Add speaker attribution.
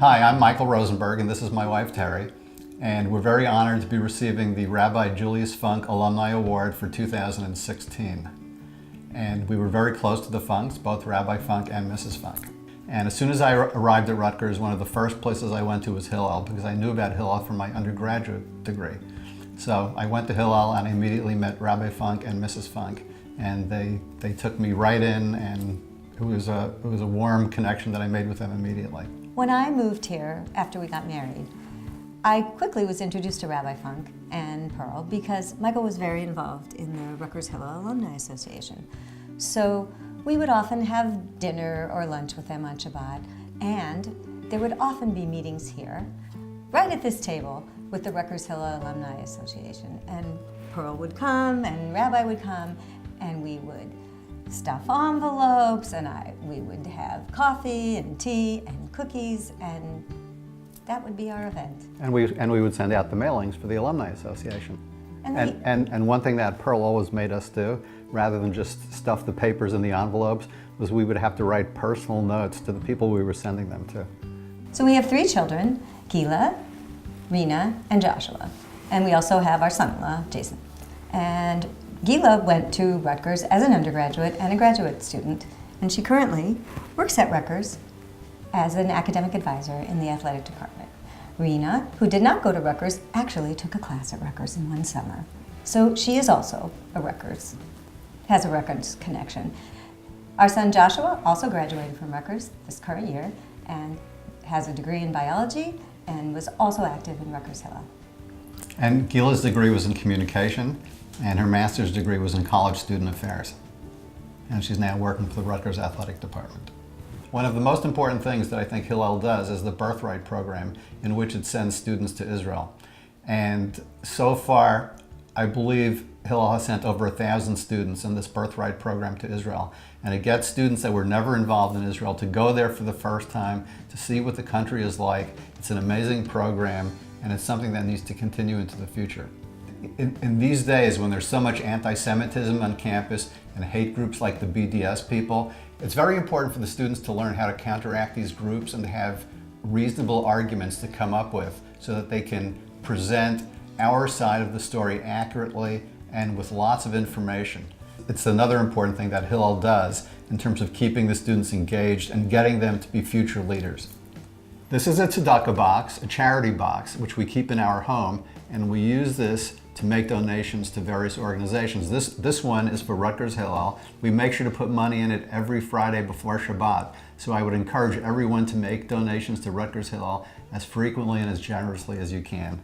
Speaker 1: Hi, I'm Michael Rosenberg, and this is my wife, Terri. And we're very honored to be receiving the Rabbi Julius Funk Alumni Award for 2016. And we were very close to the Funks, both Rabbi Funk and Mrs. Funk. And as soon as I arrived at Rutgers, one of the first places I went to was Hillel, because I knew about Hillel from my undergraduate degree. So I went to Hillel and I immediately met Rabbi Funk and Mrs. Funk. And they took me right in, and it was a warm connection that I made with them immediately.
Speaker 2: When I moved here after we got married, I quickly was introduced to Rabbi Funk and Pearl because Michael was very involved in the Rutgers Hillel Alumni Association. So we would often have dinner or lunch with them on Shabbat, and there would often be meetings here, right at this table, with the Rutgers Hillel Alumni Association. And Pearl would come, and Rabbi would come, and we would stuff envelopes, and we would have coffee and tea and cookies, and that would be our event.
Speaker 1: And we would send out the mailings for the Alumni Association. And one thing that Pearl always made us do, rather than just stuff the papers in the envelopes, was we would have to write personal notes to the people we were sending them to.
Speaker 2: So we have 3 children, Gala, Rena, and Joshua. And we also have our son-in-law, Jason. And Gala went to Rutgers as an undergraduate and a graduate student, and she currently works at Rutgers as an academic advisor in the athletic department. Rena, who did not go to Rutgers, actually took a class at Rutgers in one summer. So she is also has a Rutgers connection. Our son Joshua also graduated from Rutgers this current year and has a degree in biology and was also active in Rutgers Hillel.
Speaker 1: And Gila's degree was in communication, and her master's degree was in college student affairs. And she's now working for the Rutgers athletic department. One of the most important things that I think Hillel does is the Birthright program, in which it sends students to Israel. And so far, I believe Hillel has sent over 1,000 students in this Birthright program to Israel. And it gets students that were never involved in Israel to go there for the first time, to see what the country is like. It's an amazing program, and it's something that needs to continue into the future. In these days, when there's so much anti-Semitism on campus and hate groups like the BDS people, it's very important for the students to learn how to counteract these groups and to have reasonable arguments to come up with so that they can present our side of the story accurately and with lots of information. It's another important thing that Hillel does in terms of keeping the students engaged and getting them to be future leaders. This is a tzedakah box, a charity box, which we keep in our home, and we use this to make donations to various organizations. This one is for Rutgers Hillel. We make sure to put money in it every Friday before Shabbat. So I would encourage everyone to make donations to Rutgers Hillel as frequently and as generously as you can.